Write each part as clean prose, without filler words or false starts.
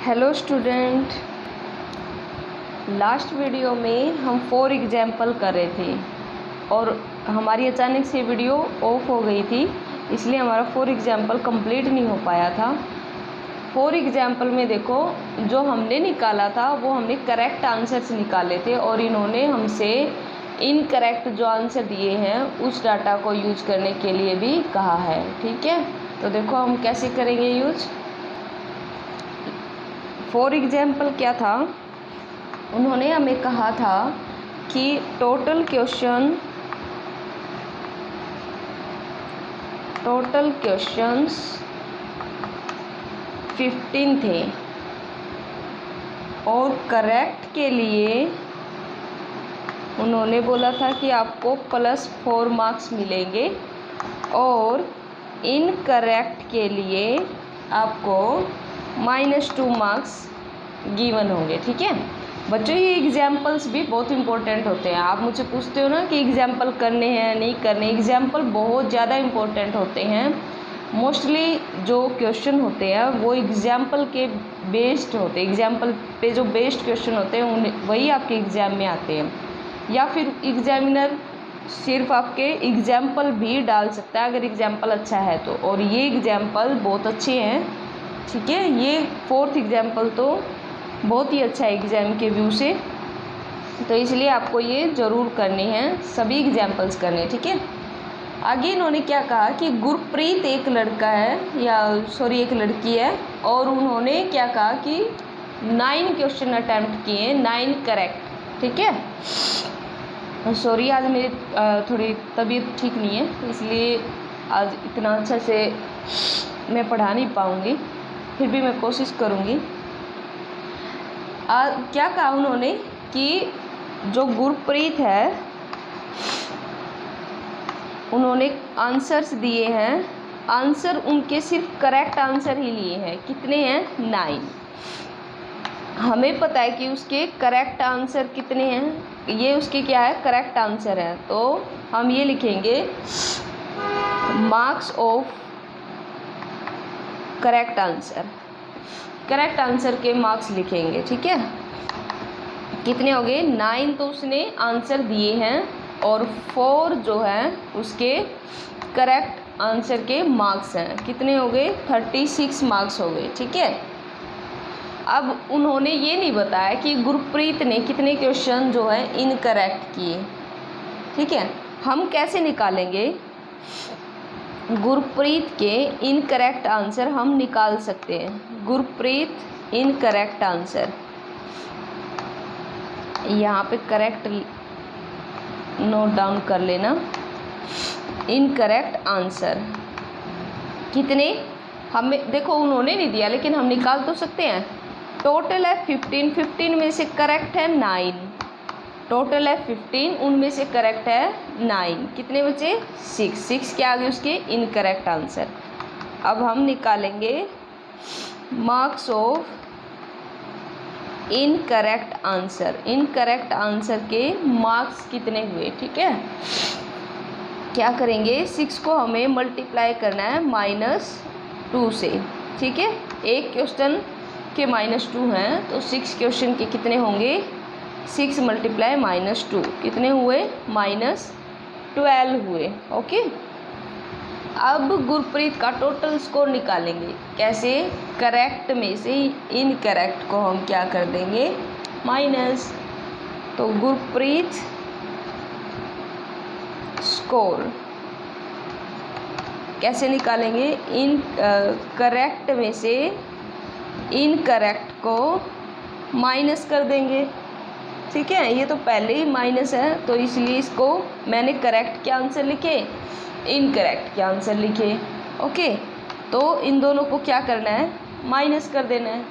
Hello student, last video में हम 4 example कर रहे थे और हमारी अचानक से वीडियो ऑफ हो गई थी, इसलिए हमारा 4 एग्जाम्पल कंप्लीट नहीं हो पाया था। 4 एग्जाम्पल में देखो, जो हमने निकाला था वो हमने करेक्ट आंसर्स निकाले थे और इन्होंने हमसे इनकरेक्ट जो आंसर दिए हैं उस डाटा को यूज करने के लिए भी कहा है। ठीक है, तो देखो हम कैसे करेंगे यूज। 4 एग्जाम्पल क्या था, उन्होंने हमें कहा था कि टोटल क्वेश्चंस 15 थे और करेक्ट के लिए उन्होंने बोला था कि आपको +4 मार्क्स मिलेंगे और इनकरेक्ट के लिए आपको -2 मार्क्स गिवन होंगे। ठीक है बच्चों, ये एग्जाम्पल्स भी बहुत इंपॉर्टेंट होते हैं। आप मुझसे पूछते हो ना कि एग्जाम्पल करने हैं नहीं करने, एग्जाम्पल बहुत ज़्यादा इम्पोर्टेंट होते हैं। मोस्टली जो क्वेश्चन होते हैं वो एग्जाम्पल के बेस्ड होते हैं, एग्जाम्पल पे जो बेस्ड क्वेश्चन होते हैं उन्हें वही आपके एग्ज़ाम में आते हैं, या फिर एग्जामिनर सिर्फ आपके एग्जाम्पल भी डाल सकता है अगर एग्जाम्पल अच्छा है तो। और ये एग्जाम्पल बहुत अच्छे हैं। ठीक है, ये 4th एग्जाम्पल तो बहुत ही अच्छा है एग्ज़ाम के व्यू से, तो इसलिए आपको ये ज़रूर करने हैं, सभी एग्जाम्पल्स करने। ठीक है, आगे इन्होंने क्या कहा कि गुरप्रीत एक लड़का है एक लड़की है और उन्होंने क्या कहा कि 9 क्वेश्चन अटैम्प्ट किए, 9 करेक्ट। ठीक है, आज मेरी थोड़ी तबीयत ठीक नहीं है, इसलिए आज इतना अच्छा से मैं पढ़ा नहीं पाऊँगी, फिर भी मैं कोशिश करूँगी। क्या कहा उन्होंने कि जो गुरप्रीत है उन्होंने आंसर्स दिए हैं, आंसर उनके सिर्फ करेक्ट आंसर ही लिए हैं। कितने हैं? 9। हमें पता है कि उसके करेक्ट आंसर कितने हैं, ये उसके क्या है, करेक्ट आंसर है। तो हम ये लिखेंगे marks of correct answer, correct answer के मार्क्स लिखेंगे। ठीक है, कितने हो गए? 9 तो उसने आंसर दिए हैं और 4 जो है उसके करेक्ट आंसर के मार्क्स हैं। कितने हो गए? 36 मार्क्स हो गए। ठीक है, अब उन्होंने ये नहीं बताया कि गुरप्रीत ने कितने क्वेश्चन जो है इनकरेक्ट किए। ठीक है, हम कैसे निकालेंगे गुरप्रीत के इनकरेक्ट आंसर? हम निकाल सकते हैं गुरप्रीत इनकरेक्ट आंसर, यहाँ पे करेक्ट नोट डाउन कर लेना। इनकरेक्ट आंसर कितने, हमें देखो उन्होंने नहीं दिया लेकिन हम निकाल तो सकते हैं। टोटल है 15 में से करेक्ट है 9, टोटल है 15, उनमें से करेक्ट है 9, कितने बचे? 6 क्या आ गए उसके इनकरेक्ट आंसर। अब हम निकालेंगे marks of incorrect answer, incorrect answer के मार्क्स कितने हुए। ठीक है, क्या करेंगे, 6 को हमें मल्टीप्लाई करना है -2 से। ठीक है, एक क्वेश्चन के -2 हैं तो 6 क्वेश्चन के कितने होंगे? 6 × -2 कितने हुए? -12 हुए। ओके, अब गुरप्रीत का टोटल स्कोर निकालेंगे। कैसे? करेक्ट में से इनकरेक्ट को हम क्या कर देंगे? माइनस। तो गुरप्रीत स्कोर कैसे निकालेंगे? करेक्ट में से इनकरेक्ट को माइनस कर देंगे। ठीक है, ये तो पहले ही माइनस है तो इसलिए इसको मैंने करेक्ट के आंसर लिखे, इनकरेक्ट के आंसर लिखे। ओके, तो इन दोनों को क्या करना है? माइनस कर देना है।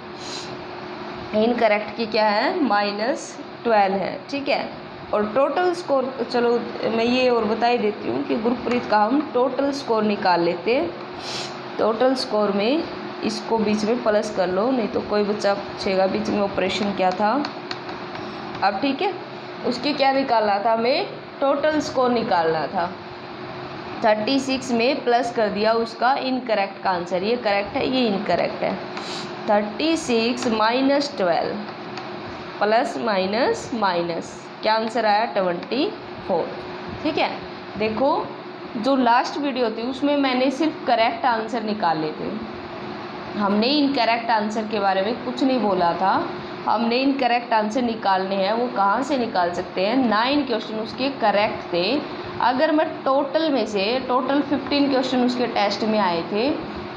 इनकरेक्ट की क्या है? -12 है। ठीक है, और टोटल स्कोर, चलो मैं ये और बता ही देती हूँ कि गुरप्रीत का हम टोटल स्कोर निकाल लेते हैं। टोटल स्कोर में इसको बीच में प्लस कर लो, नहीं तो कोई बच्चा पूछेगा बीच में ऑपरेशन क्या था। अब ठीक है, उसके क्या निकालना था? हमें टोटल स्कोर निकालना था। 36 में प्लस कर दिया उसका इनकरेक्ट का आंसर, ये करेक्ट है ये इनकरेक्ट है। 36 माइनस 12 प्लस माइनस माइनस, क्या आंसर आया 24। ठीक है, देखो जो लास्ट वीडियो थी उसमें मैंने सिर्फ करेक्ट आंसर निकाले थे, हमने इनकरेक्ट आंसर के बारे में कुछ नहीं बोला था। हमने इनकरेक्ट आंसर निकालने हैं, वो कहाँ से निकाल सकते हैं, 9 क्वेश्चन उसके करेक्ट थे। अगर मैं टोटल में से, टोटल 15 क्वेश्चन उसके टेस्ट में आए थे,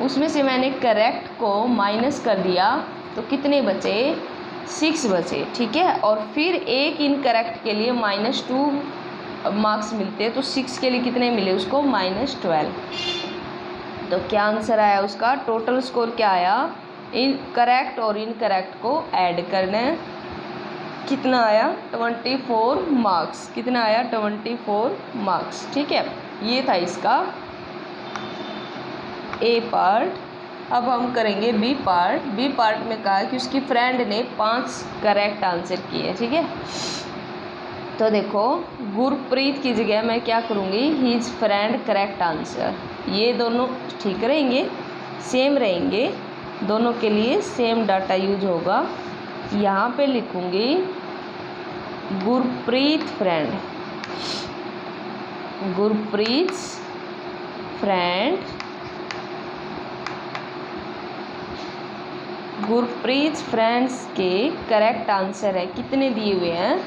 उसमें से मैंने करेक्ट को माइनस कर दिया तो कितने बचे, 6 बचे। ठीक है, और फिर एक इनकरेक्ट के लिए -2 मार्क्स मिलते हैं, तो 6 के लिए कितने मिले उसको, -12। तो क्या आंसर आया उसका, टोटल स्कोर क्या आया, इन करेक्ट और इनकरेक्ट को ऐड करना है, कितना आया 24 मार्क्स, कितना आया 24 मार्क्स। ठीक है, ये था इसका ए पार्ट। अब हम करेंगे बी पार्ट। बी पार्ट में कहा कि उसकी फ्रेंड ने 5 करेक्ट आंसर किए। ठीक है, तो देखो गुरप्रीत की जगह मैं क्या करूँगी, हिज फ्रेंड करेक्ट आंसर, ये दोनों ठीक रहेंगे, सेम रहेंगे, दोनों के लिए सेम डाटा यूज होगा। यहाँ पे लिखूँगी Gurpreet friend, Gurpreet friend, Gurpreet friends के करेक्ट आंसर है, कितने दिए हुए हैं,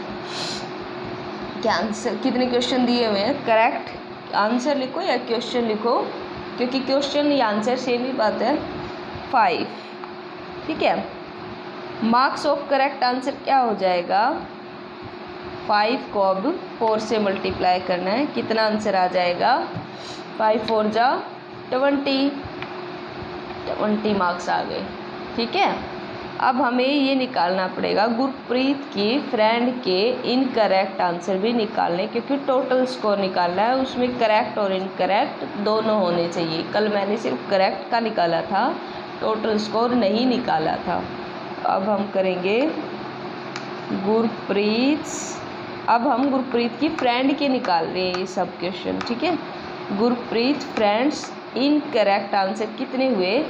क्या आंसर, कितने क्वेश्चन दिए हुए हैं, करेक्ट आंसर लिखो या क्वेश्चन लिखो, क्योंकि क्वेश्चन या आंसर सेम ही बात है, 5। ठीक है, मार्क्स ऑफ करेक्ट आंसर क्या हो जाएगा, 5 को अब 4 से मल्टीप्लाई करना है, कितना आंसर आ जाएगा, 5 4 जा 20 मार्क्स आ गए। ठीक है, अब हमें ये निकालना पड़ेगा गुरप्रीत की फ्रेंड के इनकरेक्ट आंसर भी निकालने, क्योंकि टोटल स्कोर निकालना है, उसमें करेक्ट और इनकरेक्ट दोनों होने चाहिए। कल मैंने सिर्फ करेक्ट का निकाला था, टोटल स्कोर नहीं निकाला था। अब हम करेंगे गुरप्रीत, अब हम गुरप्रीत की फ्रेंड के निकाल रहे हैं ये सब क्वेश्चन। ठीक है, गुरप्रीत फ्रेंड्स इनकरेक्ट आंसर कितने हुए,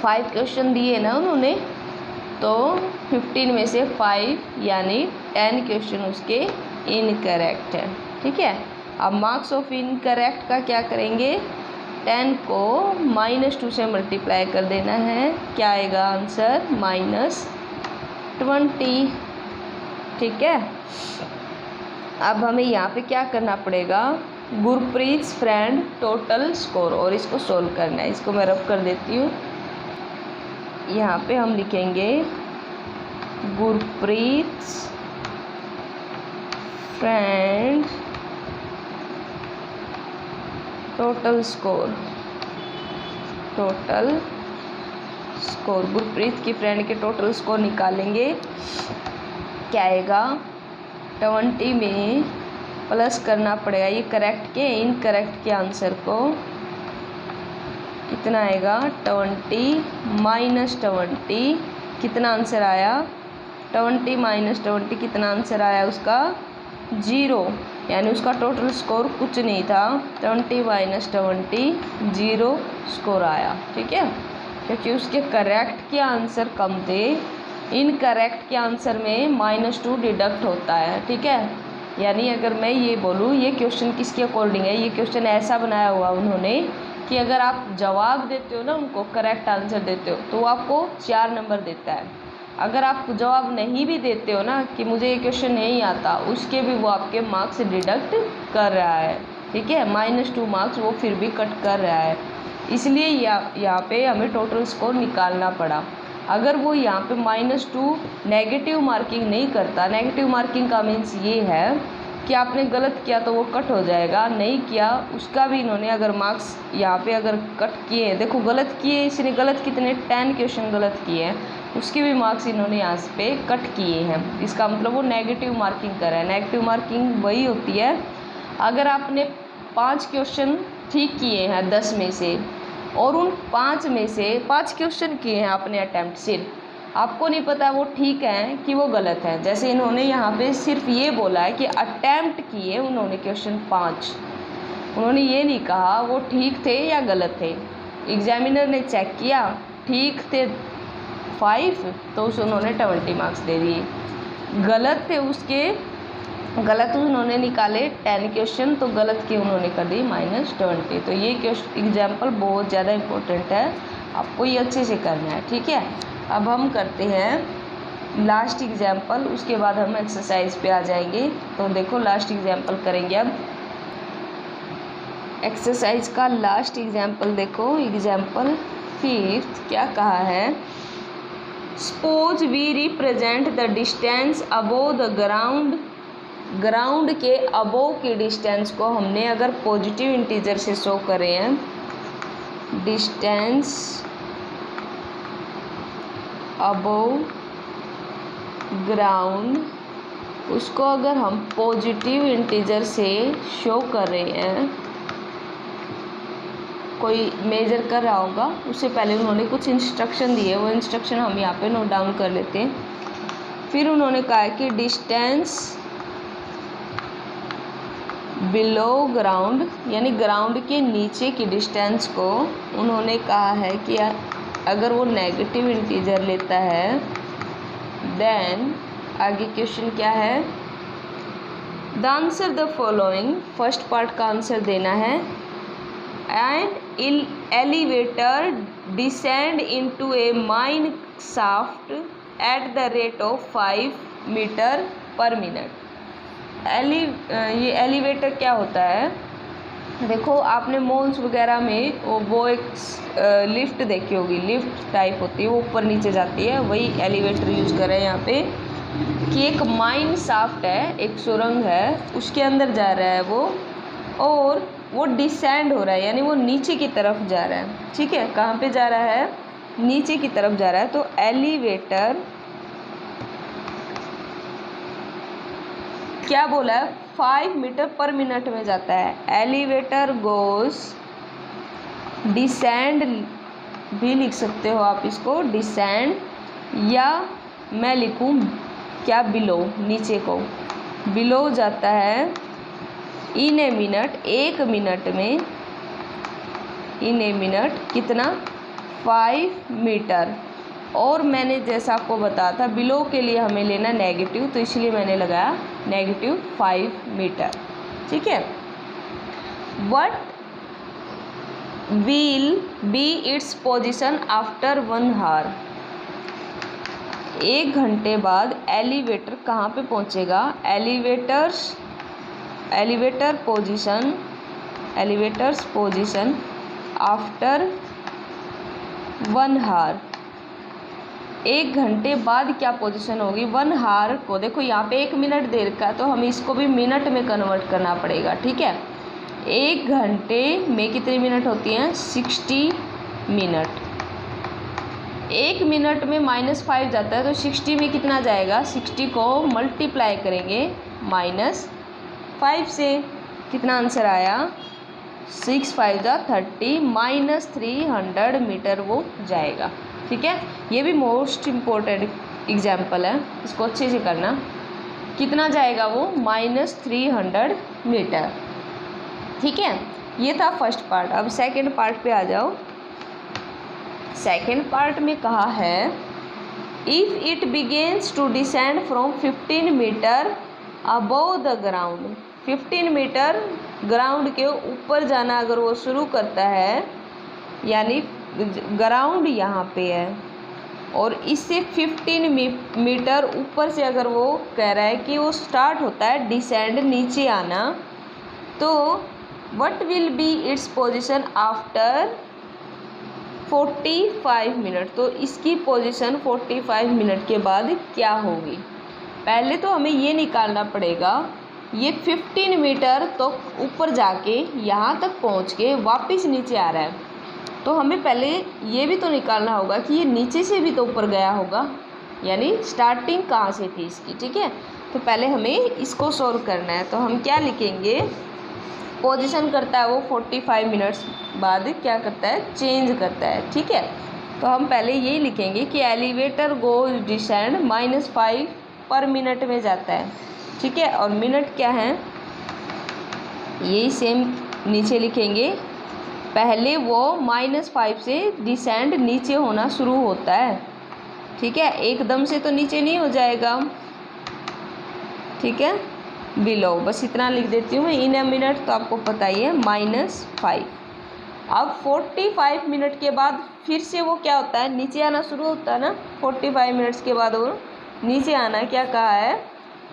5 क्वेश्चन दिए ना उन्होंने, तो 15 में से 5 यानी 10 क्वेश्चन उसके इनकरेक्ट है। ठीक है, अब मार्क्स ऑफ इनकरेक्ट का क्या करेंगे, 10 को -2 से मल्टीप्लाई कर देना है, क्या आएगा आंसर, -20। ठीक है, अब हमें यहाँ पे क्या करना पड़ेगा, गुरप्रीत फ्रेंड टोटल स्कोर, और इसको सोल्व करना है। इसको मैं रब कर देती हूँ, यहाँ पे हम लिखेंगे Gurpreet friend total score, total score, Gurpreet की फ्रेंड के टोटल स्कोर निकालेंगे, क्या आएगा, 20 में प्लस करना पड़ेगा ये करेक्ट के इनकरेक्ट के आंसर को, कितना आएगा 20 -20, कितना आंसर आया, 20 -20 कितना आंसर आया उसका, 0, यानी उसका टोटल स्कोर कुछ नहीं था, 20 -20 0 स्कोर आया। ठीक है, क्योंकि उसके करेक्ट के आंसर कम थे, इनकरेक्ट के आंसर में -2 डिडक्ट होता है। ठीक है, यानी अगर मैं ये बोलूँ ये क्वेश्चन किसके अकॉर्डिंग है, ये क्वेश्चन ऐसा बनाया हुआ उन्होंने कि अगर आप जवाब देते हो ना उनको, करेक्ट आंसर देते हो, तो वो आपको 4 नंबर देता है। अगर आप जवाब नहीं भी देते हो ना कि मुझे ये क्वेश्चन नहीं आता, उसके भी वो आपके मार्क्स डिडक्ट कर रहा है। ठीक है, -2 मार्क्स वो फिर भी कट कर रहा है, इसलिए यहाँ पे हमें टोटल स्कोर निकालना पड़ा। अगर वो यहाँ पे -2 नेगेटिव मार्किंग नहीं करता, नेगेटिव मार्किंग का मीन्स ये है कि आपने गलत किया तो वो कट हो जाएगा, नहीं किया उसका भी इन्होंने अगर मार्क्स यहाँ पे अगर कट किए, देखो गलत किए, इसने गलत कितने 10 क्वेश्चन गलत किए हैं, उसके भी मार्क्स इन्होंने यहाँ पे कट किए हैं, इसका मतलब वो नेगेटिव मार्किंग कर रहा है। नेगेटिव मार्किंग वही होती है अगर आपने 5 क्वेश्चन ठीक किए हैं 10 में से, और उन 5 में से 5 क्वेश्चन किए हैं आपने अटैम्प्ट, सिर्फ आपको नहीं पता वो ठीक है कि वो गलत है। जैसे इन्होंने यहाँ पे सिर्फ ये बोला है कि अटैम्प्ट किए उन्होंने क्वेश्चन 5, उन्होंने ये नहीं कहा वो ठीक थे या गलत थे। एग्जामिनर ने चेक किया ठीक थे 5 तो उसे उन्होंने 20 मार्क्स दे दिए, गलत थे उसके, गलत उन्होंने निकाले 10 क्वेश्चन तो गलत के उन्होंने कर दी -20। तो ये एग्जाम्पल बहुत ज़्यादा इम्पोर्टेंट है, आपको ये अच्छे से करना है, ठीक है। अब हम करते हैं लास्ट एग्जाम्पल, उसके बाद हम एक्सरसाइज पे आ जाएंगे। तो देखो लास्ट एग्जाम्पल करेंगे अब, एक्सरसाइज का लास्ट एग्जाम्पल देखो, एग्जाम्पल 5 क्या कहा है। Suppose we represent the distance above the ground, ground के अबोव के डिस्टेंस को हमने अगर पॉजिटिव इंटीजर से शो करे हैं, डिस्टेंस अबोव ग्राउंड, उसको अगर हम पॉजिटिव इंटीजर से शो कर रहे हैं, कोई मेजर कर रहा होगा, उससे पहले उन्होंने कुछ इंस्ट्रक्शन दिए, वो इंस्ट्रक्शन हम यहाँ पे नोट डाउन कर लेते हैं। फिर उन्होंने कहा कि डिस्टेंस बिलो ग्राउंड, यानी ग्राउंड के नीचे की डिस्टेंस को उन्होंने कहा है कि अगर वो नेगेटिव इंटीजर लेता है, देन आगे क्वेश्चन क्या है, the answer the following, first part का आंसर देना है। And elevator descend into a mine shaft at the rate of 5 metre per minute. ये एलिवेटर क्या होता है, देखो आपने मॉल्स वगैरह में वो एक लिफ्ट देखी होगी, लिफ्ट टाइप होती है, वो ऊपर नीचे जाती है, वही एलिवेटर यूज़ कर रहे हैं यहाँ पे। कि एक माइन शाफ्ट है, एक सुरंग है, उसके अंदर जा रहा है वो, और वो डिसेंड हो रहा है, यानी वो नीचे की तरफ जा रहा है, ठीक है। कहाँ पे जा रहा है, नीचे की तरफ जा रहा है। तो एलिवेटर क्या बोला है, 5 मीटर पर मिनट में जाता है। एलिवेटर गोस डिसेंड भी लिख सकते हो आप इसको, डिसेंड, या मैं लिखूँ क्या, बिलो, नीचे को बिलो जाता है इन ए मिनट, 1 मिनट में, इन ए मिनट कितना, 5 मीटर। और मैंने जैसा आपको बताया था बिलो के लिए हमें लेना नेगेटिव, तो इसलिए मैंने लगाया -5 मीटर, ठीक है। What will be its position after 1 hour, 1 घंटे बाद एलिवेटर कहाँ पे पहुँचेगा, एलिवेटर्स पोजीशन आफ्टर 1 आवर, 1 घंटे बाद क्या पोजीशन होगी। 1 आवर को देखो यहाँ पे 1 मिनट देर का, तो हमें इसको भी मिनट में कन्वर्ट करना पड़ेगा, ठीक है। 1 घंटे में कितनी मिनट होती हैं, 60 मिनट। 1 मिनट में -5 जाता है, तो 60 में कितना जाएगा, 60 को मल्टीप्लाई करेंगे -5 से, कितना आंसर आया, 6 5 जा 30, -300 मीटर वो जाएगा, ठीक है। ये भी मोस्ट इम्पोर्टेंट एग्जाम्पल है, इसको अच्छे से करना। कितना जाएगा वो, -300 मीटर, ठीक है। ये था फर्स्ट पार्ट। अब सेकंड पार्ट पे आ जाओ। सेकंड पार्ट में कहा है, if it begins to descend from 15 metre above the ground, 15 metre ground के ऊपर जाना अगर वो शुरू करता है, यानी ग्राउंड यहाँ पे है, और इससे 15 मीटर ऊपर से अगर वो कह रहा है कि वो स्टार्ट होता है डिसेंड, नीचे आना, तो what will be its position after 45 minute, तो इसकी पोजीशन 45 मिनट के बाद क्या होगी। पहले तो हमें ये निकालना पड़ेगा, ये 15 मीटर तो ऊपर जाके यहाँ तक पहुँच के वापस नीचे आ रहा है, तो हमें पहले ये भी तो निकालना होगा कि ये नीचे से भी तो ऊपर गया होगा, यानी स्टार्टिंग कहाँ से थी इसकी, ठीक है। तो पहले हमें इसको सॉल्व करना है। तो हम क्या लिखेंगे, पोजीशन करता है वो 45 मिनट्स बाद क्या करता है, चेंज करता है, ठीक है। तो हम पहले यही लिखेंगे कि एलिवेटर गोज डिसेंड -5 पर मिनट में जाता है, ठीक है। और मिनट क्या है, यही सेम नीचे लिखेंगे पहले वो -5 से डिसेंड नीचे होना शुरू होता है, ठीक है, एकदम से तो नीचे नहीं हो जाएगा, ठीक है। बिलो, बस इतना लिख देती हूँ मैं, इन अ मिनट तो आपको पता ही है -5। अब 45 मिनट के बाद फिर से वो क्या होता है, नीचे आना शुरू होता है ना। 45 मिनट्स के बाद वो नीचे आना, क्या कहा है,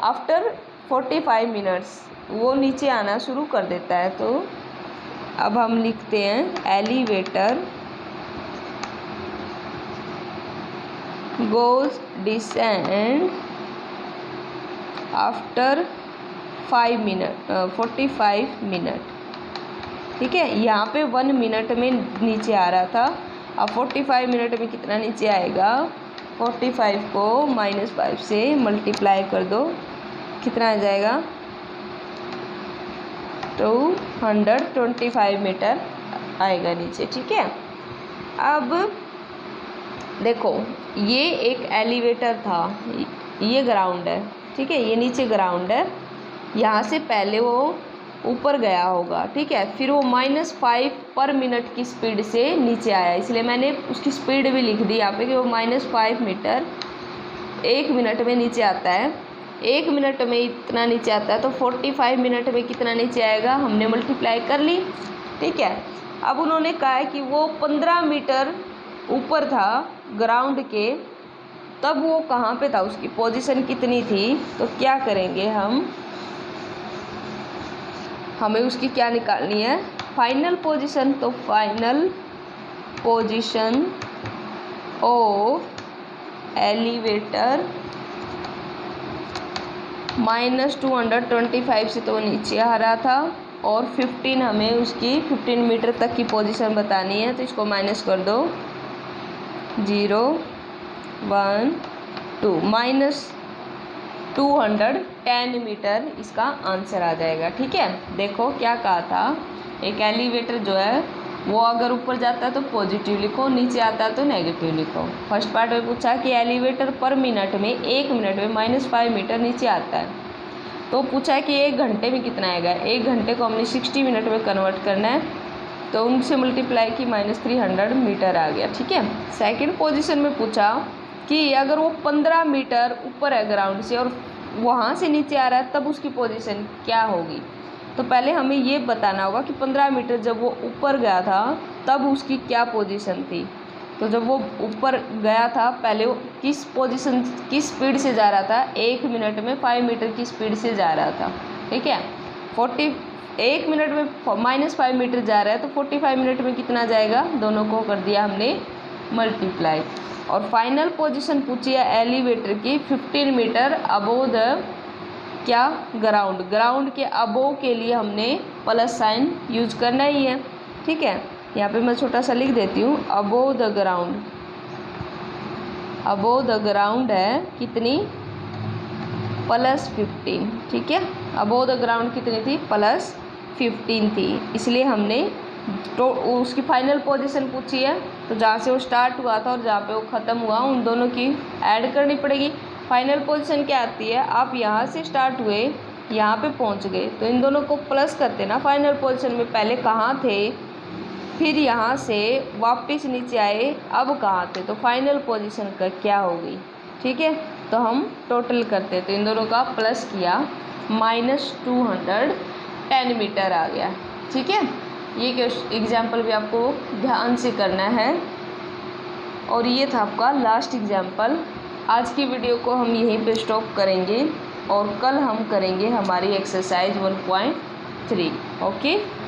आफ्टर 45 मिनट्स वो नीचे आना शुरू कर देता है। तो अब हम लिखते हैं elevator goes descend after 45 minute, ठीक है। यहाँ पे 1 मिनट में नीचे आ रहा था, अब 45 मिनट में कितना नीचे आएगा, 45 को -5 से मल्टीप्लाई कर दो, कितना आ जाएगा, 225 मीटर आएगा नीचे, ठीक है। अब देखो ये एक एलिवेटर था, ये ग्राउंड है, ठीक है, ये नीचे ग्राउंड है, यहाँ से पहले वो ऊपर गया होगा, ठीक है, फिर वो -5 पर मिनट की स्पीड से नीचे आया, इसलिए मैंने उसकी स्पीड भी लिख दी यहाँ पे कि वो -5 मीटर 1 मिनट में नीचे आता है। 1 मिनट में इतना नीचे आता है, तो 45 मिनट में कितना नीचे आएगा, हमने मल्टीप्लाई कर ली, ठीक है। अब उन्होंने कहा है कि वो 15 मीटर ऊपर था ग्राउंड के, तब वो कहाँ पे था, उसकी पोजीशन कितनी थी, तो क्या करेंगे हमें उसकी क्या निकालनी है, फाइनल पोजीशन। तो फाइनल पोजीशन ऑफ एलिवेटर -225 से तो नीचे आ रहा था, और 15 हमें उसकी 15 मीटर तक की पोजीशन बतानी है, तो इसको माइनस कर दो, 0 1 2 -210 मीटर इसका आंसर आ जाएगा, ठीक है। देखो क्या कहा था, एक एलिवेटर जो है वो अगर ऊपर जाता है तो पॉजिटिव लिखो, नीचे आता है तो नेगेटिव लिखो। फर्स्ट पार्ट में पूछा कि एलिवेटर पर मिनट में 1 मिनट में -5 मीटर नीचे आता है, तो पूछा कि 1 घंटे में कितना आएगा। 1 घंटे को हमने 60 मिनट में कन्वर्ट करना है, तो उनसे मल्टीप्लाई की -300 मीटर आ गया, ठीक है। सेकंड पोजीशन में पूछा कि अगर वो 15 मीटर ऊपर है ग्राउंड से और वहाँ से नीचे आ रहा है, तब उसकी पोजीशन क्या होगी। तो पहले हमें ये बताना होगा कि 15 मीटर जब वो ऊपर गया था तब उसकी क्या पोजीशन थी। तो जब वो ऊपर गया था पहले वो किस पोजीशन, किस स्पीड से जा रहा था, 1 मिनट में 5 मीटर की स्पीड से जा रहा था, ठीक है। 1 मिनट में -5 मीटर जा रहा है, तो 45 मिनट में कितना जाएगा, दोनों को कर दिया हमने मल्टीप्लाई। और फाइनल पोजीशन पूछी है एलिवेटर की 15 मीटर अबोव द क्या, ग्राउंड के अबोव के लिए हमने प्लस साइन यूज करना ही है, ठीक है। यहाँ पे मैं छोटा सा लिख देती हूँ, अबोव द ग्राउंड है कितनी, +15, ठीक है। अबोव द ग्राउंड कितनी थी, +15 थी, इसलिए हमने तो उसकी फाइनल पोजीशन पूछी है, तो जहाँ से वो स्टार्ट हुआ था और जहाँ पे वो ख़त्म हुआ उन दोनों की ऐड करनी पड़ेगी। फाइनल पोजीशन क्या आती है, आप यहाँ से स्टार्ट हुए यहाँ पे पहुँच गए, तो इन दोनों को प्लस करते ना, फाइनल पोजीशन में पहले कहाँ थे, फिर यहाँ से वापस नीचे आए, अब कहाँ थे, तो फाइनल पोजीशन का क्या होगी, ठीक है। तो हम टोटल करते, तो इन दोनों का प्लस किया, -210 मीटर आ गया, ठीक है। ये एग्जाम्पल भी आपको ध्यान से करना है, और ये था आपका लास्ट एग्जाम्पल। आज की वीडियो को हम यहीं पे स्टॉप करेंगे, और कल हम करेंगे हमारी एक्सरसाइज 1.3, ओके।